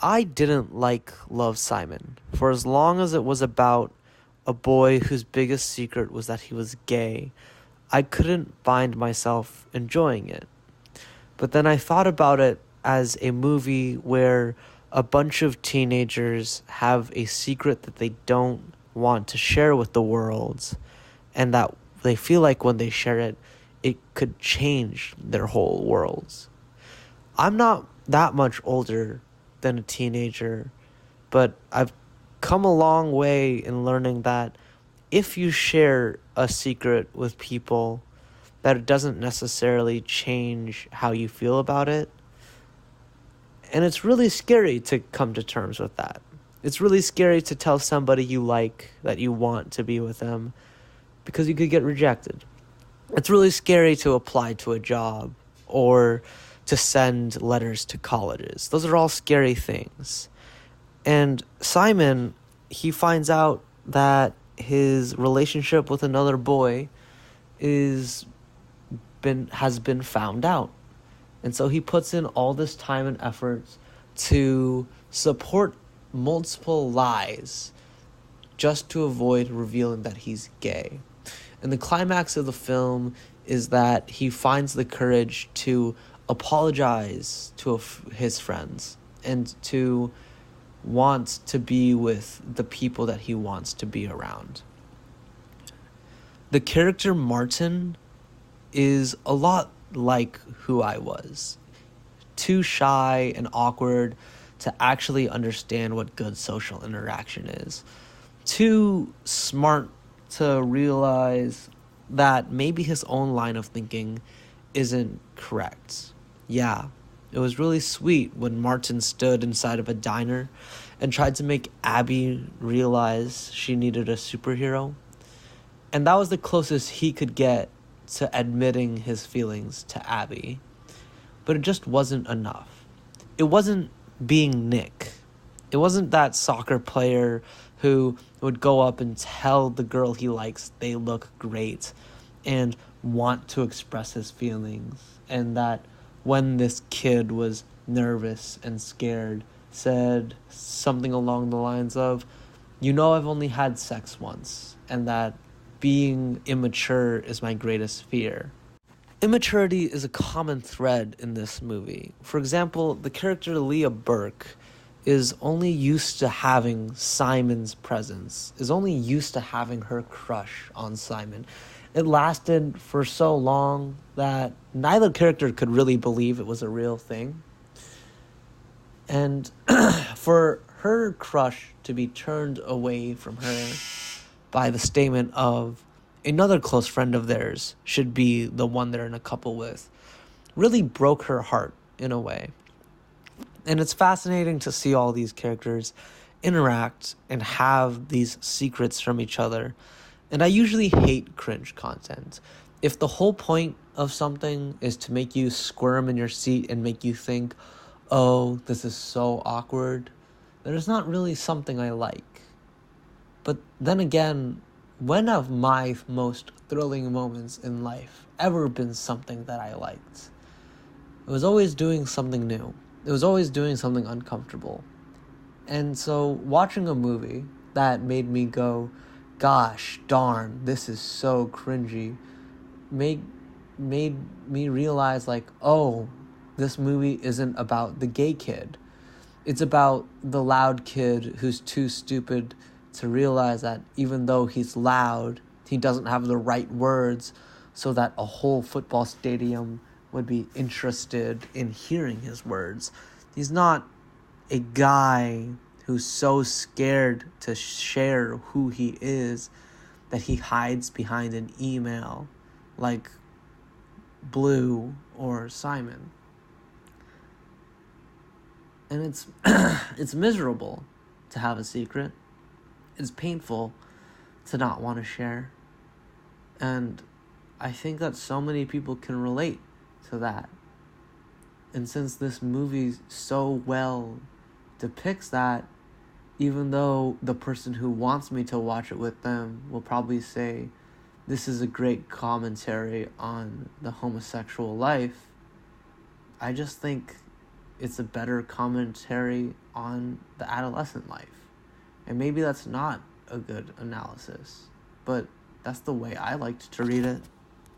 I didn't like Love, Simon for as long as it was about a boy whose biggest secret was that he was gay. I couldn't find myself enjoying it. But then I thought about it as a movie where a bunch of teenagers have a secret that they don't want to share with the world, and that they feel like when they share it, it could change their whole worlds. I'm not that much older than a teenager, but I've come a long way in learning that if you share a secret with people, that it doesn't necessarily change how you feel about it. And it's really scary to come to terms with that. It's really scary to tell somebody you like that you want to be with them because you could get rejected. It's really scary to apply to a job or to send letters to colleges. Those are all scary things. And Simon, he finds out that his relationship with another boy has been found out. And so he puts in all this time and effort to support multiple lies just to avoid revealing that he's gay. And the climax of the film is that he finds the courage to apologize to his friends and to want to be with the people that he wants to be around. The character Martin is a lot like who I was. Too shy and awkward to actually understand what good social interaction is. Too smart to realize that maybe his own line of thinking isn't correct. Yeah, it was really sweet when Martin stood inside of a diner and tried to make Abby realize she needed a superhero. And that was the closest he could get to admitting his feelings to Abby. But it just wasn't enough. It wasn't being Nick. It wasn't that soccer player who would go up and tell the girl he likes they look great and want to express his feelings. And that when this kid was nervous and scared, said something along the lines of, "You know, I've only had sex once, and that being immature is my greatest fear." Immaturity is a common thread in this movie. For example, the character Leah Burke is only used to having Simon's presence, is only used to having her crush on Simon. It lasted for so long that neither character could really believe it was a real thing. And for her crush to be turned away from her by the statement of another close friend of theirs should be the one they're in a couple with really broke her heart in a way. And it's fascinating to see all these characters interact and have these secrets from each other. And I usually hate cringe content. If the whole point of something is to make you squirm in your seat and make you think, oh, this is so awkward, then it's not really something I like. But then again, when have my most thrilling moments in life ever been something that I liked? It was always doing something new. It was always doing something uncomfortable. And so watching a movie that made me go, gosh darn, this is so cringy, made me realize like, oh, this movie isn't about the gay kid. It's about the loud kid who's too stupid to realize that even though he's loud, he doesn't have the right words so that a whole football stadium would be interested in hearing his words. He's not a guy who's so scared to share who he is that he hides behind an email like Blue or Simon. And it's it's miserable to have a secret. It's painful to not want to share. And I think that so many people can relate to that. And since this movie so well depicts that, even though the person who wants me to watch it with them will probably say, this is a great commentary on the homosexual life, I just think it's a better commentary on the adolescent life. And maybe that's not a good analysis, but that's the way I liked to read it.